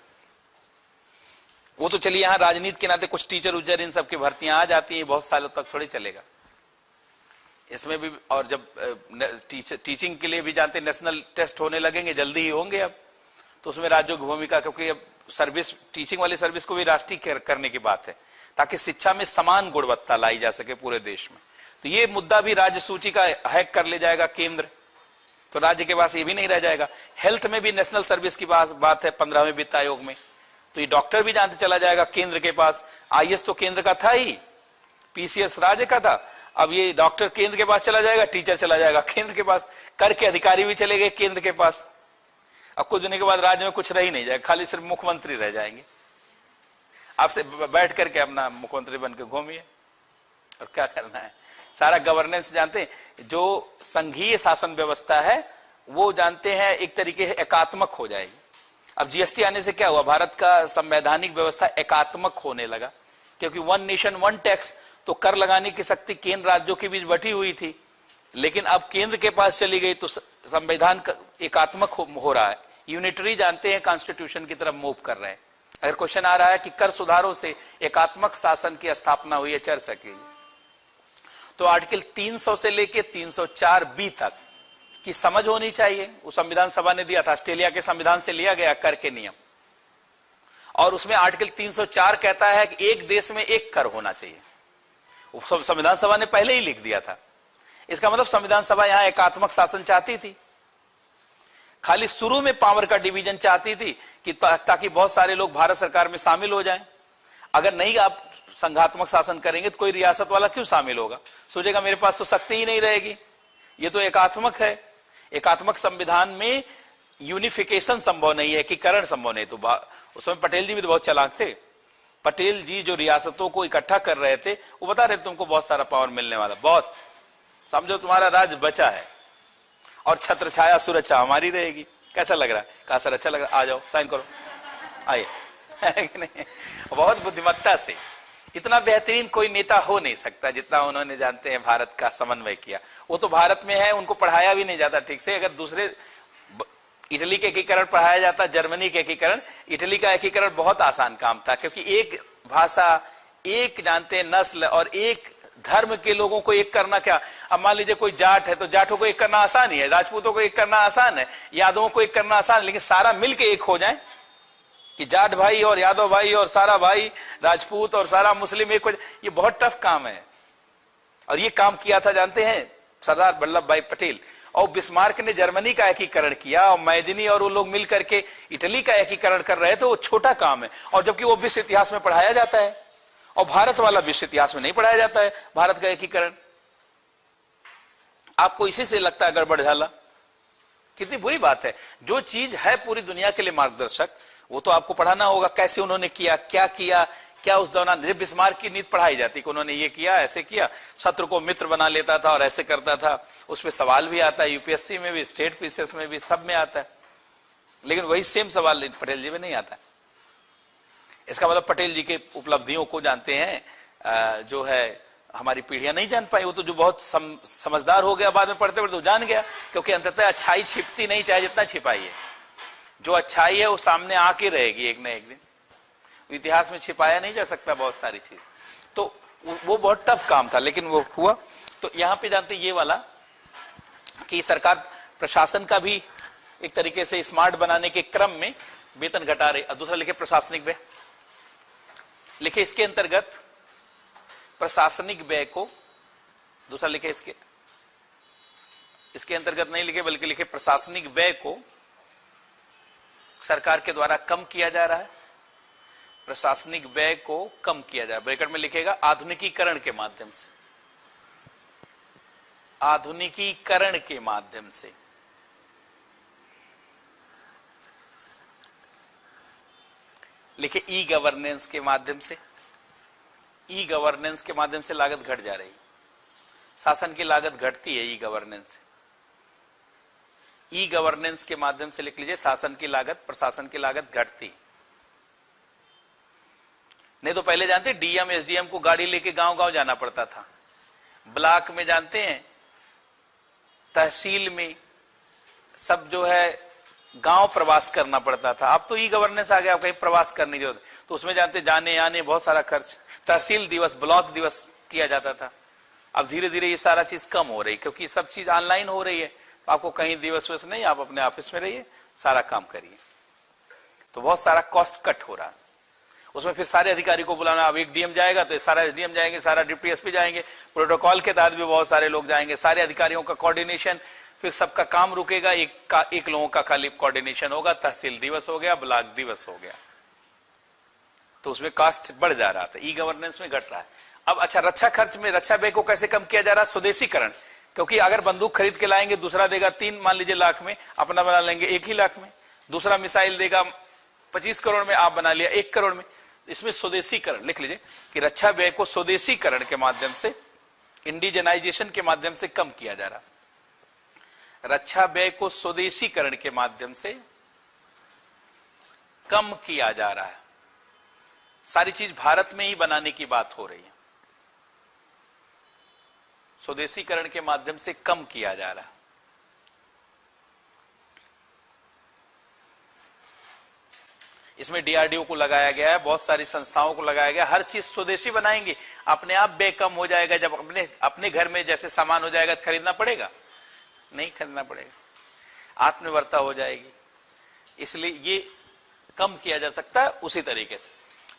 वो तो चलिए यहाँ राजनीति के नाते कुछ टीचर उचर इन सब की भर्तियां आ जाती हैं, बहुत सालों तक थोड़ी चलेगा इसमें भी। और जब टीचिंग के लिए भी जानते नेशनल टेस्ट होने लगेंगे, जल्दी ही होंगे अब, तो उसमें राज्यों की भूमिका, क्योंकि अब सर्विस, टीचिंग वाली सर्विस को भी राष्ट्रीय करने की बात है ताकि शिक्षा में समान गुणवत्ता लाई जा सके पूरे देश में। तो ये मुद्दा भी राज्य सूची का हैक कर ले जाएगा केंद्र, तो राज्य के पास ये भी नहीं रह जाएगा। हेल्थ में भी नेशनल सर्विस की बात है 15वें वित्त आयोग में, तो ये डॉक्टर भी जानते चला जाएगा केंद्र के पास। आईएएस तो केंद्र का था ही, पीसीएस राज्य का था, अब ये डॉक्टर केंद्र के पास चला जाएगा, टीचर चला जाएगा केंद्र के पास, कर के अधिकारी भी चले गए केंद्र के पास। अब कुछ दिन के बाद राज्य में कुछ रह ही नहीं जाएगा, खाली सिर्फ मुख्यमंत्री रह जाएंगे। आपसे बैठ करके अपना मुख्यमंत्री बन के घूमिए, और क्या करना है। सारा गवर्नेंस जानते हैं, जो संघीय शासन व्यवस्था है वो जानते हैं एक तरीके से एकात्मक हो जाएगी। अब जीएसटी आने से क्या हुआ, भारत का संवैधानिक व्यवस्था एकात्मक होने लगा, क्योंकि वन नेशन वन टैक्स, तो कर लगाने की शक्ति केंद्र राज्यों के बीच बटी हुई थी, लेकिन अब केंद्र के पास चली गई तो संविधान एकात्मक हो रहा है, यूनिटरी जानते हैं कॉन्स्टिट्यूशन की तरफ मूव कर रहे हैं। अगर क्वेश्चन आ रहा है कि कर सुधारों से एकात्मक शासन की स्थापना हुई है चर्चा के लिए, तो आर्टिकल 300 से लेके 304 बी तक की समझ होनी चाहिए। वो संविधान सभा ने दिया था, ऑस्ट्रेलिया के संविधान से लिया गया कर के नियम, और उसमें आर्टिकल 304 कहता है कि एक देश में एक कर होना चाहिए। वो संविधान सभा ने पहले ही लिख दिया था। इसका मतलब संविधान सभा यहां एकात्मक शासन चाहती थी, खाली शुरू में पावर का डिवीजन चाहती थी कि ताकि बहुत सारे लोग भारत सरकार में शामिल हो जाएं। अगर नहीं आप संघात्मक शासन करेंगे तो कोई रियासत वाला क्यों शामिल होगा, सोचेगा मेरे पास तो शक्ति ही नहीं रहेगी। ये तो एकात्मक है, एकात्मक संविधान में यूनिफिकेशन संभव नहीं है, एकीकरण संभव नहीं। तो उसमें पटेल जी भी तो बहुत चालाक थे। पटेल जी जो रियासतों को इकट्ठा कर रहे थे, वो बता रहे तुमको बहुत सारा पावर मिलने वाला, बहुत समझो तुम्हारा राज बचा है और छत्र छाया सुरक्षा हमारी रहेगी। कैसा लग रहा है? कहा सर अच्छा लग रहा है, आ जाओ साइन करो, आइए। नहीं, बहुत बुद्धिमत्ता से, इतना बेहतरीन कोई नेता हो नहीं सकता जितना उन्होंने जानते हैं भारत का समन्वय किया। वो तो भारत में है, उनको पढ़ाया भी नहीं जाता ठीक से। अगर दूसरे इटली के एकीकरण पढ़ाया जाता, जर्मनी के एकीकरण, इटली का एकीकरण बहुत आसान काम था, क्योंकि एक भाषा, एक जानते नस्ल और एक धर्म के लोगों को एक करना। क्या अब मान लीजिए कोई जाट है तो जाटों को एक करना आसान ही है, राजपूतों को एक करना आसान है, यादवों को एक करना आसान है, लेकिन सारा मिलके एक हो जाए कि जाट भाई और यादव भाई और सारा भाई राजपूत और सारा मुस्लिम एक हो जाए, ये बहुत टफ काम है। और ये काम किया था जानते हैं सरदार वल्लभ भाई पटेल। और बिस्मार्क ने जर्मनी का एकीकरण किया, और मैदिनी और वो लोग मिल करके इटली का एकीकरण कर रहे थे। वो छोटा काम है, और जबकि वो विश्व इतिहास में पढ़ाया जाता है, और भारत वाला विश्व इतिहास में नहीं पढ़ाया जाता है भारत का एकीकरण। आपको इसी से लगता है गड़बड़ झाला, कितनी बुरी बात है। जो चीज है पूरी दुनिया के लिए मार्गदर्शक, वो तो आपको पढ़ाना होगा, कैसे उन्होंने किया, क्या उस दौरान। बिस्मार्क की नीति पढ़ाई जाती कि उन्होंने ये किया, ऐसे किया, शत्रु को मित्र बना लेता था और ऐसे करता था। उसमें सवाल भी आता है, यूपीएससी में भी, स्टेट पीसीएस में भी, सब में आता है, लेकिन वही सेम सवाल पटेल जी में नहीं आता। इसका मतलब पटेल जी के उपलब्धियों को जानते हैं जो है हमारी पीढ़ियां नहीं जान पाई। वो तो जो बहुत समझदार हो गया बाद में पढ़ते पढ़ते जान गया, क्योंकि अंततः अच्छाई छिपती नहीं, चाहे जितना छिपाई है। जो अच्छाई है वो सामने आके रहेगी एक न एक दिन। इतिहास में छिपाया नहीं जा सकता बहुत सारी चीज। तो वो बहुत टफ काम था, लेकिन वो हुआ। तो यहाँ पे जानते ये वाला कि सरकार प्रशासन का भी एक तरीके से स्मार्ट बनाने के क्रम में वेतन घटा रही। दूसरा लिखे प्रशासनिक व्यय, लिखे इसके अंतर्गत प्रशासनिक व्यय को, दूसरा लिखे इसके अंतर्गत नहीं लिखे, बल्कि लिखे प्रशासनिक व्यय को सरकार के द्वारा कम किया जा रहा है। प्रशासनिक व्यय को कम किया जाए, ब्रैकेट में लिखेगा आधुनिकीकरण के माध्यम से, आधुनिकीकरण के माध्यम से। लिखे ई गवर्नेंस के माध्यम से, ई गवर्नेंस के माध्यम से लागत घट जा रही, शासन की लागत घटती है ई गवर्नेंस से। ई गवर्नेंस के माध्यम से लिख लीजिए शासन की लागत, प्रशासन की लागत घटती। नहीं तो पहले जानते डीएम एसडीएम को गाड़ी लेके गांव गांव जाना पड़ता था। ब्लॉक में जानते हैं, तहसील में सब जो है गांव प्रवास करना पड़ता था। अब तो ई गवर्नेंस आ गया, कहीं प्रवास करने की जरूरत, तो उसमें जानते जाने आने बहुत सारा खर्च, तहसील दिवस, ब्लॉक दिवस किया जाता था। अब धीरे धीरे ये सारा चीज कम हो रही, क्योंकि सब चीज ऑनलाइन हो रही है, तो आपको कहीं दिवस नहीं, आप अपने ऑफिस में रहिए, सारा काम करिए, तो बहुत सारा कॉस्ट कट हो रहा है। उसमें फिर सारे अधिकारी को बुलाना, अब एक डीएम जाएगा तो सारा एसडीएम जाएंगे, सारा डिप्टी एसपी जाएंगे, प्रोटोकॉल के तहत भी बहुत सारे लोग जाएंगे, सारे अधिकारियों का कोऑर्डिनेशन, फिर सबका काम रुकेगा, एक लोगों का खाली कोऑर्डिनेशन होगा, तहसील दिवस हो गया, ब्लॉक दिवस हो गया, तो उसमें कॉस्ट बढ़ जा रहा था, ई गवर्नेंस में घट रहा है। अब अच्छा, रक्षा खर्च में रक्षा व्यय को कैसे कम किया जा रहा है? स्वदेशीकरण, क्योंकि अगर बंदूक खरीद के लाएंगे, दूसरा देगा 3 मान लीजिए लाख में, अपना बना लेंगे 1 ही लाख में, दूसरा मिसाइल देगा 25 करोड़ में, आप बना लिया 1 करोड़ में। इसमें स्वदेशीकरण लिख लीजिए कि रक्षा व्यय को स्वदेशीकरण के माध्यम से, इंडिजनाइजेशन के माध्यम से कम किया जा रहा। रक्षा व्यय को स्वदेशीकरण के माध्यम से कम किया जा रहा है, सारी चीज भारत में ही बनाने की बात हो रही है, स्वदेशीकरण के माध्यम से कम किया जा रहा है। इसमें डीआरडीओ को लगाया गया है, बहुत सारी संस्थाओं को लगाया गया, हर चीज स्वदेशी बनाएंगे, अपने आप व्यय कम हो जाएगा। जब अपने घर में जैसे सामान हो जाएगा तो खरीदना पड़ेगा? नहीं खरीदना पड़ेगा, आत्मनिर्भरता हो जाएगी, इसलिए ये कम किया जा सकता है उसी तरीके से,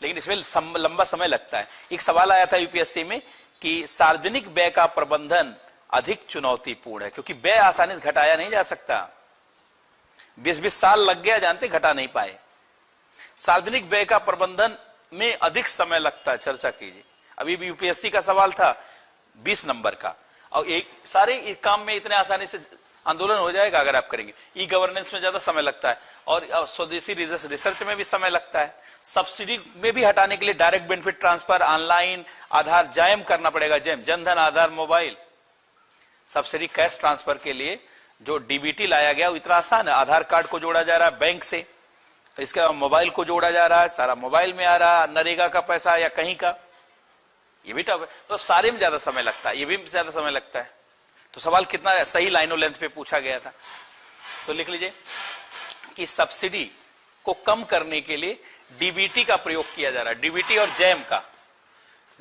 लेकिन इसमें लंबा समय लगता है। एक सवाल आया था यूपीएससी में कि सार्वजनिक व्यय का प्रबंधन अधिक चुनौतीपूर्ण है, क्योंकि व्यय आसानी से घटाया नहीं जा सकता, 20-20 साल लग गया, जानते घटा नहीं पाए। सार्वजनिक व्यय का प्रबंधन में अधिक समय लगता है, चर्चा कीजिए। अभी भी यूपीएससी का सवाल था 20 नंबर का, और सारे काम में इतने आसानी से आंदोलन हो जाएगा अगर आप करेंगे। ई गवर्नेंस में ज्यादा समय लगता है, और स्वदेशी रिसर्च में भी समय लगता है। सब्सिडी में भी हटाने के लिए डायरेक्ट बेनिफिट ट्रांसफर, ऑनलाइन आधार, जैम करना पड़ेगा, jam Jan Dhan Aadhaar mobile. Subsidy cash transfer के लिए जो डीबीटी लाया गया वो इतना आसान है, आधार कार्ड को जोड़ा जा रहा है बैंक से, इसके मोबाइल को जोड़ा जा रहा है, सारा मोबाइल में आ रहा है, नरेगा का पैसा या कहीं का, ये भी टफ है, तो सारे में ज्यादा समय लगता है, ये भी ज्यादा समय लगता है। तो सवाल कितना सही लाइनों लेंथ पे पूछा गया था, तो लिख लीजिए कि सब्सिडी को कम करने के लिए डीबीटी का प्रयोग किया जा रहा है, डीबीटी और जैम का,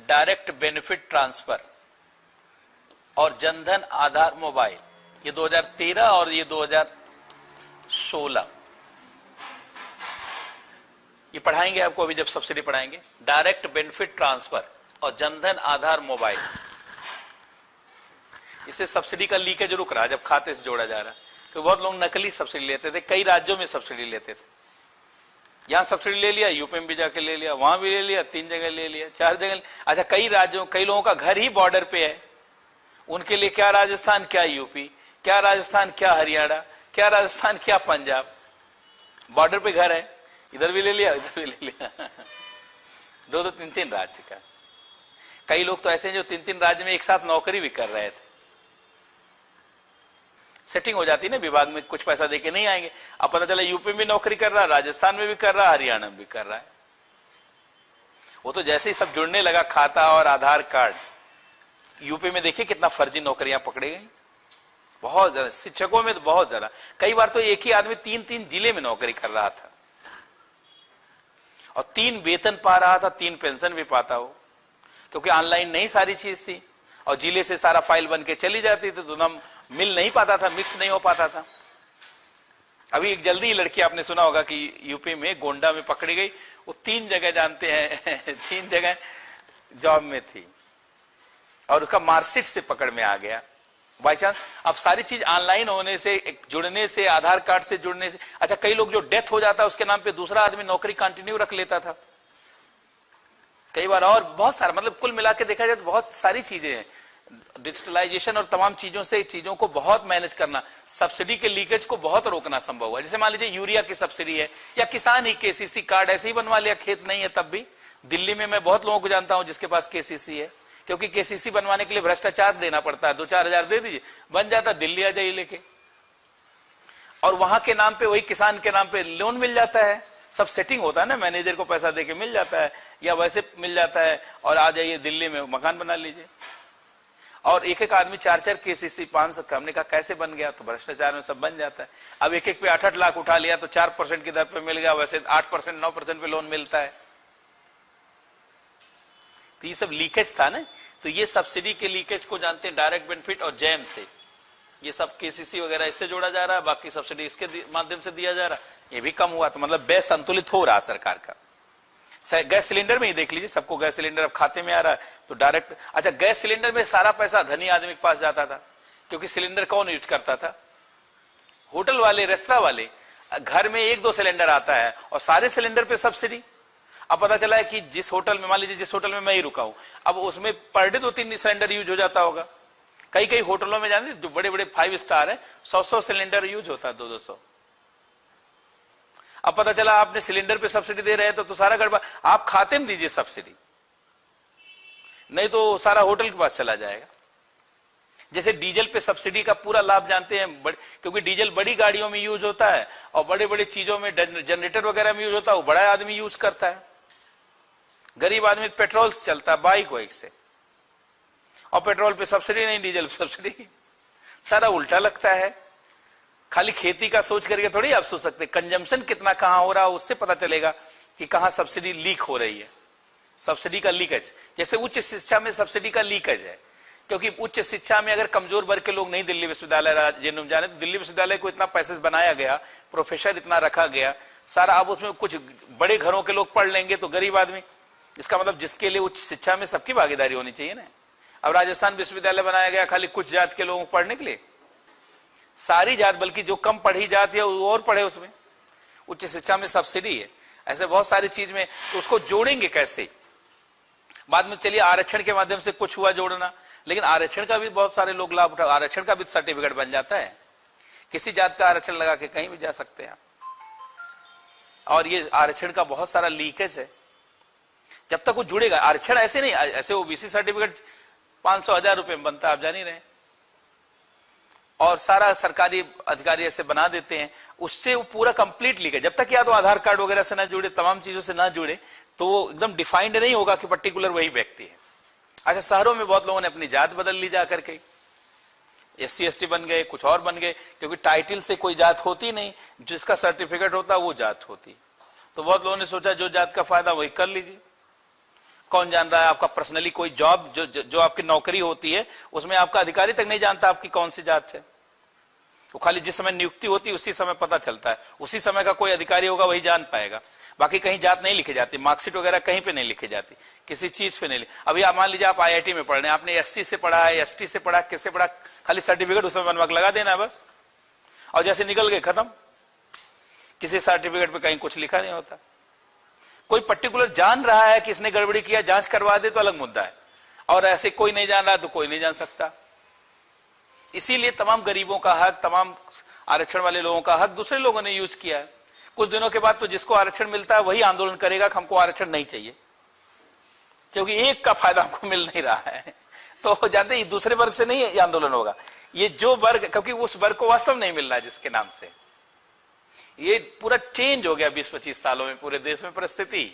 डायरेक्ट बेनिफिट ट्रांसफर, और जनधन आधार मोबाइल, ये 2013 और ये 2016 ये पढ़ाएंगे आपको अभी जब सब्सिडी पढ़ाएंगे, डायरेक्ट बेनिफिट ट्रांसफर और जनधन आधार मोबाइल। इससे सब्सिडी का लीकेज रुक रहा है जब खाते से जोड़ा जा रहा है, तो बहुत लोग नकली सब्सिडी लेते थे, कई राज्यों में सब्सिडी लेते थे, यहां सब्सिडी ले लिया, यूपी में भी जाके ले लिया, वहां भी ले लिया, 3 जगह ले लिया, 4 जगह। अच्छा, कई राज्यों, कई लोगों का घर ही बॉर्डर पे है, उनके लिए क्या राजस्थान क्या यूपी, क्या राजस्थान क्या हरियाणा, क्या राजस्थान क्या पंजाब, बॉर्डर पे घर है, इधर भी ले लिया, इधर भी ले लिया, 2-2, 3-3 राज्य का। कई लोग तो ऐसे हैं जो 3-3 राज्य में एक साथ नौकरी भी कर रहे थे, सेटिंग हो जाती है ना विभाग में, कुछ पैसा देके नहीं आएंगे, अब पता चला यूपी में भी नौकरी कर रहा है, राजस्थान में भी कर रहा है, हरियाणा में भी कर रहा है। वो तो जैसे ही सब जुड़ने लगा, खाता और आधार कार्ड, यूपी में देखिए कितना फर्जी नौकरियां पकड़ी गई, बहुत ज्यादा, शिक्षकों में तो बहुत ज्यादा, कई बार तो एक ही आदमी 3-3 जिले में नौकरी कर रहा था, और 3 वेतन पा रहा था, 3 पेंशन भी पाता हो, क्योंकि ऑनलाइन नहीं सारी चीज थी, और जिले से सारा फाइल बन के चली जाती थी, तो नाम मिल नहीं पाता था, मिक्स नहीं हो पाता था। अभी एक जल्दी ही लड़की आपने सुना होगा कि यूपी में गोंडा में पकड़ी गई, वो 3 जगह जानते हैं 3 जगह जॉब में थी, और उसका मार्कशीट से पकड़ में आ गया बाई चांस। अब सारी चीज ऑनलाइन होने से, जुड़ने से, आधार कार्ड से जुड़ने से। अच्छा, कई लोग जो डेथ हो जाता है उसके नाम पे दूसरा आदमी नौकरी कंटिन्यू रख लेता था कई बार, और बहुत सारा, मतलब कुल मिला के देखा जाए तो बहुत सारी चीजें हैं। डिजिटलाइजेशन और तमाम चीजों से चीजों को बहुत मैनेज करना, सब्सिडी के लीकेज को बहुत रोकना संभव हुआ। जैसे मान लीजिए यूरिया की सब्सिडी है, या किसान ही केसीसी कार्ड ऐसे ही बनवा लिया, खेत नहीं है तब भी। दिल्ली में मैं बहुत लोगों को जानता हूं जिसके पास केसीसी है, क्योंकि केसीसी बनवाने के लिए भ्रष्टाचार देना पड़ता है, 2-4 हजार दे दीजिए, बन जाता, दिल्ली आ जाइए लेके, और वहां के नाम पे, वही किसान के नाम पे लोन मिल जाता है, सब सेटिंग होता है ना, मैनेजर को पैसा देके मिल जाता है, या वैसे मिल जाता है, और आ जाइए दिल्ली में मकान बना लीजिए। और एक एक आदमी 4-4 केसीसी 500 का। हमने कहा कैसे बन गया? तो भ्रष्टाचार में सब बन जाता है। अब एक एक पे 8-8 लाख उठा लिया तो 4% की दर पे मिल गया, वैसे 8% 9% पे लोन मिलता है। तो ये सब लीकेज था ना। तो ये सब्सिडी के लीकेज को जानते हैं डायरेक्ट बेनिफिट और जैम से। ये सब केसीसी वगैरह इससे जोड़ा जा रहा है, बाकी सब्सिडी इसके माध्यम से दिया जा रहा है। ये भी कम हुआ तो मतलब व्यय संतुलित हो रहा है सरकार का। गैस सिलेंडर में ही देख लीजिए, सबको गैस सिलेंडर अब खाते में आ रहा है तो डायरेक्ट। अच्छा, गैस सिलेंडर में सारा पैसा धनी आदमी के पास जाता था, क्योंकि सिलेंडर कौन यूज करता था? होटल वाले, रेस्टोरेंट वाले। घर में 1-2 सिलेंडर आता है और सारे सिलेंडर पे सब्सिडी। अब पता चला है कि जिस होटल में, मान लीजिए जिस होटल में मैं ही रुका हूं, अब उसमें पर डे 2-3 सिलेंडर यूज हो जाता होगा। कई कई होटलों में जाने जो बड़े बड़े 5 स्टार है, 100-100 सिलेंडर यूज होता है, 200-200। अब पता चला आपने सिलेंडर पे सब्सिडी दे रहे हैं तो सारा गड़बड़। आप खाते में दीजिए सब्सिडी, नहीं तो सारा होटल के पास चला जाएगा। जैसे डीजल पे सब्सिडी का पूरा लाभ जानते हैं, क्योंकि डीजल बड़ी गाड़ियों में यूज होता है और बड़े बड़े चीजों में, जनरेटर वगैरह में यूज होता है, वो बड़ा आदमी यूज करता है। गरीब आदमी पेट्रोल से चलता है, बाइक वाइक से, और पेट्रोल पे सब्सिडी नहीं, डीजल पे सब्सिडी। सारा उल्टा लगता है। खाली खेती का सोच करके थोड़ी आप सोच सकते, कंजम्पशन कितना कहां हो रहा है उससे पता चलेगा कि कहां सब्सिडी लीक हो रही है। सब्सिडी का लीकेज, जैसे उच्च शिक्षा में सब्सिडी का लीकेज है, क्योंकि उच्च शिक्षा में अगर कमजोर वर्ग के लोग नहीं दिल्ली विश्वविद्यालय जाने, तो दिल्ली विश्वविद्यालय को इतना पैसे बनाया गया, प्रोफेसर इतना रखा गया सारा, अब उसमें कुछ बड़े घरों के लोग पढ़ लेंगे तो गरीब आदमी। इसका मतलब जिसके लिए उच्च शिक्षा में सबकी भागीदारी होनी चाहिए ना। अब राजस्थान विश्वविद्यालय बनाया गया खाली कुछ जात के लोगों को पढ़ने के लिए, सारी जात, बल्कि जो कम पढ़ी जात है वो और पढ़े, उसमें उच्च शिक्षा में सब्सिडी है। ऐसे बहुत सारी चीज में, तो उसको जोड़ेंगे कैसे? बाद में चलिए आरक्षण के माध्यम से कुछ हुआ जोड़ना, लेकिन आरक्षण का भी बहुत सारे लोग लाभ उठा, आरक्षण का भी सर्टिफिकेट बन जाता है, किसी जात का आरक्षण लगा के कहीं भी जा सकते हैं। और ये आरक्षण का बहुत सारा लीकेज है, जब तक वो जुड़ेगा। आरक्षण ऐसे नहीं, ऐसे ओबीसी सर्टिफिकेट 500-1000 रुपए में बनता है, आप जान ही रहे हैं, और सारा सरकारी अधिकारी ऐसे बना देते हैं, उससे वो पूरा कंप्लीट लीकेज। जब तक या तो आधार कार्ड वगैरह से ना जुड़े, तमाम चीजों से ना जुड़े, तो वो एकदम डिफाइंड नहीं होगा कि पर्टिकुलर वही व्यक्ति है। अच्छा, शहरों में बहुत लोगों ने अपनी जात बदल ली जा करके, SC ST बन गए, कुछ और बन गए, क्योंकि टाइटल से कोई जात होती नहीं, जिसका सर्टिफिकेट होता वो जात होती। तो बहुत लोगों ने सोचा जो जात का फायदा वही कर लीजिए। कौन जान रहा है आपका पर्सनली कोई जॉब, जो आपकी नौकरी होती है उसमें आपका अधिकारी तक नहीं जानता आपकी कौन सी जात है। तो खाली जिस समय नियुक्ति होती है उसी समय पता चलता है, उसी समय का कोई अधिकारी होगा वही जान पाएगा। बाकी कहीं जात नहीं लिखी जाती, मार्कशीट वगैरह कहीं पे नहीं लिखी जाती, किसी चीज पे नहीं। अभी आप मान लीजिए आप IIT में पढ़ रहे हैं, आपने SC से पढ़ा है, ST से पढ़ा, किससे पढ़ा, खाली सर्टिफिकेट उसमें बनवा के लगा देना है बस, और जैसे निकल गए खत्म। किसी सर्टिफिकेट पे कहीं कुछ लिखा नहीं होता। कोई पर्टिकुलर जान रहा है कि इसने गड़बड़ी किया, जांच करवा दे तो अलग मुद्दा है, और ऐसे कोई नहीं जान रहा तो कोई नहीं जान सकता। इसीलिए तमाम गरीबों का हक, तमाम आरक्षण वाले लोगों का हक दूसरे लोगों ने यूज किया है। कुछ दिनों के बाद तो जिसको आरक्षण मिलता है वही आंदोलन करेगा कि हमको आरक्षण नहीं चाहिए, क्योंकि एक का फायदा हमको मिल नहीं रहा है। तो जानते हैं दूसरे वर्ग से नहीं आंदोलन होगा, ये जो वर्ग, क्योंकि उस वर्ग को वास्तव नहीं मिल रहा है जिसके नाम से। ये पूरा चेंज हो गया 20-25 सालों में पूरे देश में परिस्थिति।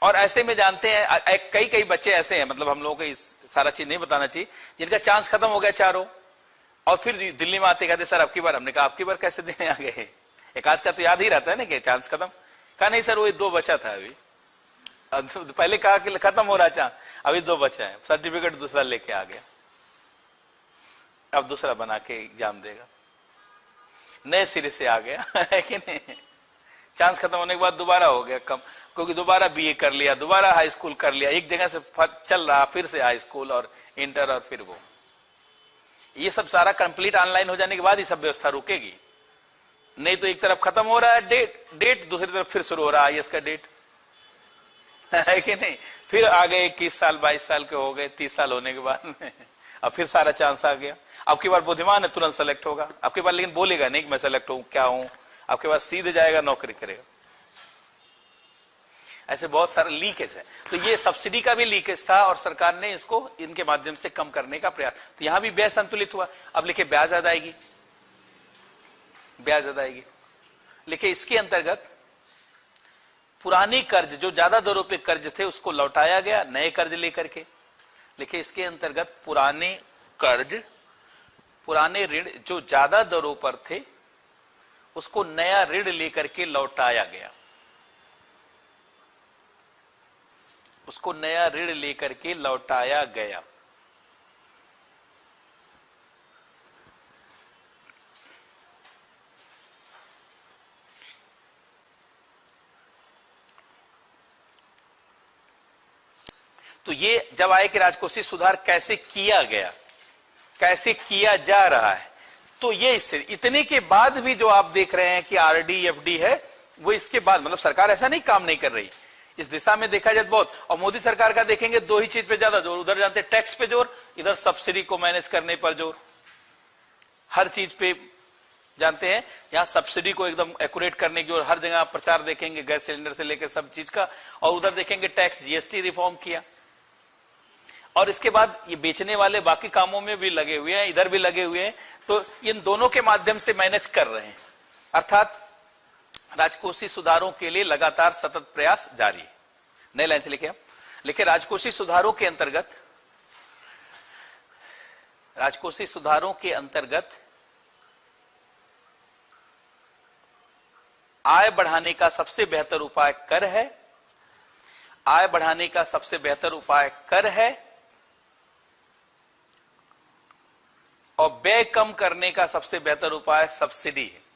और ऐसे में जानते हैं कई बच्चे ऐसे हैं, मतलब हम लोगों को इस सारा चीज नहीं बताना चाहिए, जिनका चांस खत्म हो गया चारों, और फिर दिल्ली में आते कहते सर अब की बार। हमने कहा अब की बार कैसे देने आ गए? एक आध का तो याद ही रहता है ना कि चांस खत्म। कहा नहीं सर वो 2 बचा था अभी, पहले कहा कि खत्म हो रहा चांस, अभी 2 बचा है, सर्टिफिकेट दूसरा लेके आ गया, अब दूसरा बना के एग्जाम देगा, नए सिरे से आ गया है कि नहीं। चांस खत्म होने के बाद दोबारा हो गया कम, क्योंकि दोबारा BA कर लिया, दोबारा हाई स्कूल कर लिया, एक जगह से चल रहा, फिर से हाई स्कूल और इंटर और फिर वो। ये सब सारा कंप्लीट ऑनलाइन हो जाने के बाद ही सब व्यवस्था रुकेगी, नहीं तो एक तरफ खत्म हो रहा है डेट, दूसरी तरफ फिर शुरू हो रहा है IAS का डेट, है कि नहीं। फिर आ गए 21 साल 22 साल के हो गए, 30 साल होने के बाद में अब फिर सारा चांस आ गया। अब की बार बुद्धिमान है, तुरंत सेलेक्ट होगा, अब की बार लेकिन बोलेगा नहीं कि मैं सेलेक्ट हूं क्या हूं, अब के बाद सीधे जाएगा नौकरी करेगा। ऐसे बहुत सारे लीकेज है। तो ये सब्सिडी का भी लीकेज था और सरकार ने इसको इनके माध्यम से कम करने का प्रयास। तो यहां भी व्यय संतुलित हुआ। अब लिखे ब्याज अदायगी, ब्याज अदायगी लिखे इसके अंतर्गत पुराने कर्ज जो ज्यादा दरों पे कर्ज थे उसको लौटाया गया नए कर्ज लेकर के, लिखे इसके अंतर्गत पुराने कर्ज, पुराने ऋण जो ज्यादा दरों पर थे उसको नया ऋण लेकर के लौटाया गया, उसको नया ऋण लेकर के लौटाया गया। तो ये जब आए कि राजकोषीय सुधार कैसे किया गया, कैसे किया जा रहा है, तो ये इससे इतने के बाद भी जो आप देख रहे हैं कि आरडी एफडी है, वो इसके बाद मतलब सरकार ऐसा नहीं काम नहीं कर रही, इस दिशा में देखा जाए बहुत। और मोदी सरकार का देखेंगे दो ही चीज पे ज्यादा जोर, उधर जानते टैक्स पे जोर, इधर सब्सिडी को मैनेज करने पर जोर, हर चीज पे जानते हैं, यहां सब्सिडी को एकदम एक्यूरेट करने की और हर जगह प्रचार देखेंगे गैस सिलेंडर से लेकर सब चीज का, और उधर देखेंगे टैक्स जीएसटी रिफॉर्म किया, और इसके बाद ये बेचने वाले बाकी कामों में भी लगे हुए हैं, इधर भी लगे हुए हैं, तो इन दोनों के माध्यम से मैनेज कर रहे हैं। अर्थात राजकोषीय सुधारों के लिए लगातार सतत प्रयास जारी है। नए लाइन से लिखे लिखे राजकोषीय सुधारों के अंतर्गत, राजकोषीय सुधारों के अंतर्गत आय बढ़ाने का सबसे बेहतर उपाय कर है, आय बढ़ाने का सबसे बेहतर उपाय कर है, और व्यय कम करने का सबसे बेहतर उपाय सब्सिडी है।